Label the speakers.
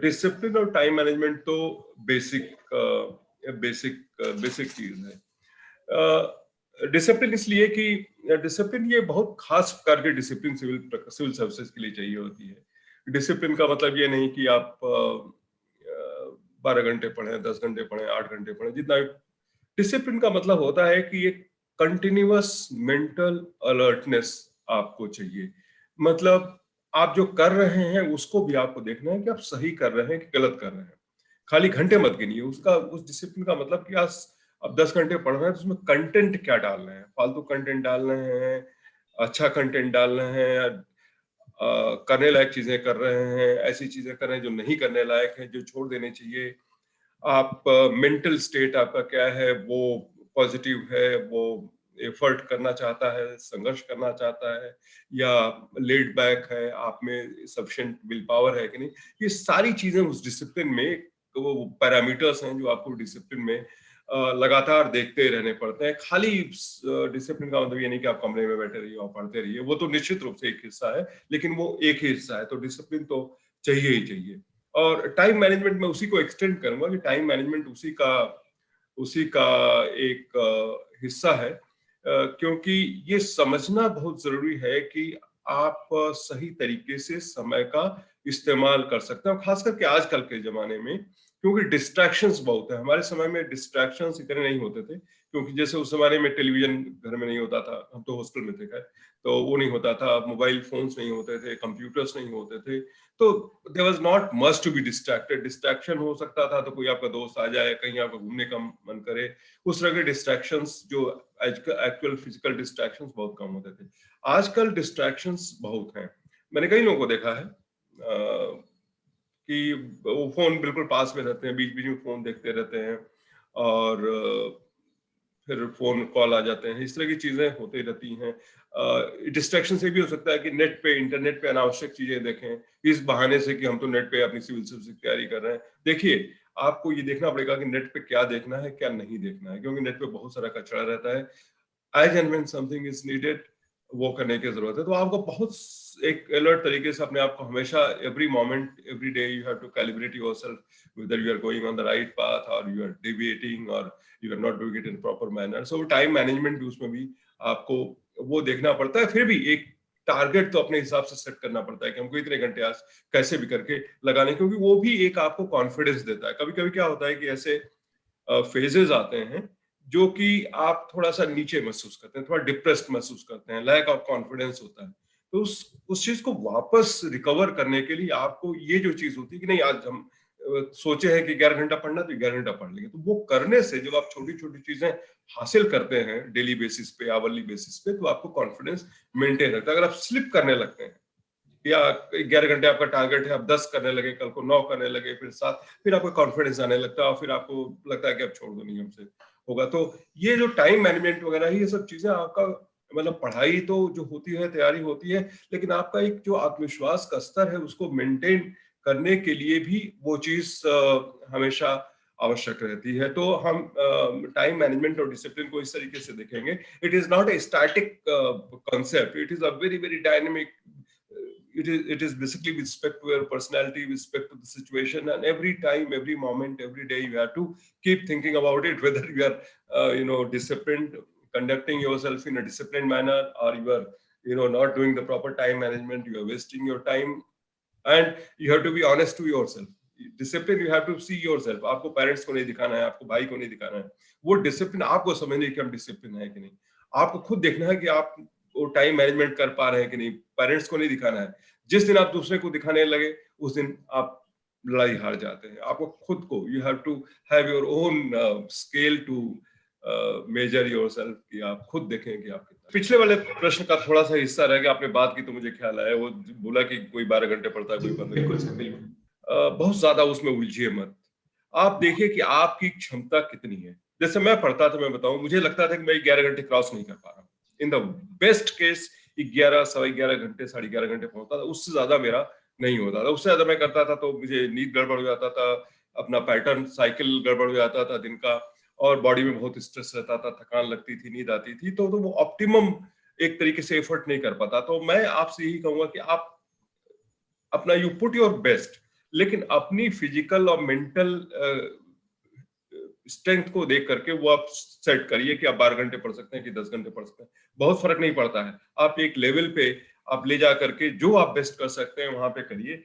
Speaker 1: Discipline और time management तो basic basic basic चीज है। डिसिप्लिन इसलिए कि डिसिप्लिन ये बहुत खास प्रकार के डिसिप्लिन सिविल सर्विसेज के लिए चाहिए होती है। डिसिप्लिन का मतलब ये नहीं कि आप 12 घंटे पढ़े, 10 घंटे पढ़े, 8 घंटे पढ़े, जितना। डिसिप्लिन का मतलब होता है कि एक कंटिन्यूअस मेंटल अलर्टनेस आपको चाहिए। मतलब आप जो कर रहे हैं उसको भी आपको देखना है कि आप सही कर रहे हैं कि गलत कर रहे हैं। खाली घंटे मत गिनिए। उसका उस डिसिप्लिन का मतलब कि आज अब 10 घंटे पढ़ रहे हैं तो उसमें कंटेंट क्या डाल रहे हैं। फालतू कंटेंट डाल रहे हैं, अच्छा कंटेंट डाल रहे हैं, करने लायक चीजें कर रहे हैं, ऐसी चीजें कर रहे हैं जो नहीं करने लायक है, जो छोड़ देने चाहिए। आप मेंटल स्टेट आपका क्या है, वो पॉजिटिव है, वो एफर्ट करना चाहता है, संघर्ष करना चाहता है, या लेड बैक है, आप में सफिशिएंट विल पावर है कि नहीं। ये सारी चीजें उस डिसिप्लिन में वो पैरामीटर्स हैं जो आपको डिसिप्लिन में लगातार देखते रहने पड़ते हैं। खाली डिसिप्लिन का मतलब ये नहीं कि आप कमरे में बैठे रहिए और पढ़ते रहिए, वो तो निश्चित रूप से एक हिस्सा है, लेकिन वो एक ही हिस्सा है। तो डिसिप्लिन तो चाहिए ही चाहिए। और टाइम मैनेजमेंट में उसी को एक्सटेंड करूंगा कि टाइम मैनेजमेंट उसी का एक हिस्सा है, क्योंकि ये समझना बहुत जरूरी है कि आप सही तरीके से समय का इस्तेमाल कर सकते हैं, खास करके आजकल के जमाने में, क्योंकि डिस्ट्रैक्शंस बहुत है। हमारे समय में डिस्ट्रैक्शंस इतने नहीं होते थे, क्योंकि जैसे उस जमाने में टेलीविजन घर में नहीं होता था, हम तो हॉस्टल में थे खैर, तो वो नहीं होता था, मोबाइल फोन्स नहीं होते थे, कंप्यूटर्स नहीं होते थे, तो there was not much to be distracted. Distraction हो सकता था तो कोई आपका दोस्त आ जाए, कहीं आपको घूमने का मन करे, उस तरह के डिस्ट्रैक्शंस जो एक्चुअल फिजिकल डिस्ट्रैक्शंस बहुत कम होते थे। आजकल डिस्ट्रैक्शंस बहुत हैं। मैंने कई लोगों को देखा है कि वो फोन बिल्कुल पास में रहते हैं, बीच बीच में फोन देखते रहते हैं, और फिर फोन कॉल आ जाते हैं, इस तरह की चीजें होती रहती हैं। डिस्ट्रैक्शन से भी हो सकता है कि नेट पे, इंटरनेट पे अनावश्यक चीजें देखें इस बहाने से कि हम तो नेट पे अपनी सिविल सर्विस की तैयारी कर रहे हैं। देखिए, आपको ये देखना पड़ेगा कि नेट पे क्या देखना है, क्या नहीं देखना है, क्योंकि नेट पे बहुत सारा कचरा रहता है। As and when something is needed, वो करने की जरूरत है। तो आपको बहुत एक अलर्ट तरीके से अपने आप को हमेशा, every moment, every day, you have to calibrate yourself whether you are going on the right path और यू आर डिविएटिंग और you are not doing it in proper manner. So time management भी, उसमें भी आपको वो देखना पड़ता है। फिर भी एक टारगेट तो अपने हिसाब से सेट करना पड़ता है कि हमको इतने घंटे आज कैसे भी करके लगाने, क्योंकि वो भी एक आपको कॉन्फिडेंस देता है। कभी कभी क्या होता है कि ऐसे फेजेस आते हैं जो कि आप थोड़ा सा नीचे महसूस करते हैं, थोड़ा डिप्रेस्ड महसूस करते हैं, लैक ऑफ कॉन्फिडेंस होता है। तो उस चीज को वापस रिकवर करने के लिए आपको ये जो चीज होती है कि नहीं, आज हम सोचे हैं कि 11 घंटा पढ़ना, तो 11 घंटा पढ़ लेंगे। तो वो करने से जब आप छोटी छोटी चीजें हासिल करते हैं डेली बेसिस पे, आवरली बेसिस पे, तो आपको कॉन्फिडेंस मेंटेन रहता है। अगर आप स्लिप करने लगते हैं, या 11 घंटे आपका टारगेट है, आप 10 करने लगे, कल को 9 करने लगे, फिर 7, फिर आपको कॉन्फिडेंस आने लगता है और फिर आपको लगता है कि अब छोड़ दो, नहीं हमसे होगा। तो ये जो टाइम मैनेजमेंट वगैरह है, ये सब चीजें आपका, मतलब पढ़ाई तो जो होती है, तैयारी होती है, लेकिन आपका एक जो आत्मविश्वास का स्तर है उसको मेंटेन करने के लिए भी वो चीज हमेशा आवश्यक रहती है। तो हम टाइम मैनेजमेंट और डिसिप्लिन को इस तरीके से देखेंगे। It is not a static concept, it is a very very dynamic, it is basically with respect to your personality, with respect to the situation, and every time, every moment, every day, you have to keep thinking about it, whether you are disciplined, conducting yourself in a disciplined manner, or you are not doing the proper time management, you are wasting your time. And you have to be honest to yourself. Discipline you have to see yourself. आपको parents को नहीं दिखाना है, आपको भाई को नहीं दिखाना है, वो डिसिप्लिन आपको समझने कि हम डिसिप्लिन है कि नहीं। आपको खुद देखना है कि आप वो टाइम मैनेजमेंट कर पा रहे हैं कि नहीं, पेरेंट्स को नहीं दिखाना है। जिस दिन आप दूसरे को दिखाने लगे, उस दिन आप लड़ाई हार जाते हैं। आपको खुद को, you have to have your own scale to measure yourself, कि आप खुद देखें कि आप कितना। पिछले वाले प्रश्न का थोड़ा सा हिस्सा रह गया, आपने बात की तो मुझे ख्याल आया, वो बोला कि कोई 12 घंटे पढ़ता है, कोई 15।
Speaker 2: बिल्कुल सर, बिल्कुल।
Speaker 1: बहुत ज्यादा उसमें उलझिए मत। आप देखिए कि आपकी क्षमता कितनी है। जैसे मैं पढ़ता था, मैं बताऊं, मुझे लगता था कि मैं 11 घंटे क्रॉस नहीं कर पा रहा हूँ। इन द बेस्ट केस 11, 11.25 घंटे, 11.5 घंटे पहुंचता था, उससे ज्यादा मेरा नहीं होता था। उससे ज्यादा मैं करता था तो मुझे नींद गड़बड़ हो जाता था, अपना पैटर्न साइकिल गड़बड़ हो जाता था दिन का, और बॉडी में बहुत स्ट्रेस रहता था, थकान लगती थी, नींद आती थी, तो वो ऑप्टिमम एक तरीके से एफर्ट नहीं कर पाता। तो मैं आपसे यही कहूंगा कि आप अपना, यू पुट योर बेस्ट, लेकिन अपनी फिजिकल और मेंटल स्ट्रेंथ को देख करके वो आप सेट करिए कि आप 12 घंटे पढ़ सकते हैं कि 10 घंटे पढ़ सकते हैं। बहुत फर्क नहीं पड़ता है। आप एक लेवल पे आप ले जा करके जो आप बेस्ट कर सकते हैं वहां पे करिए।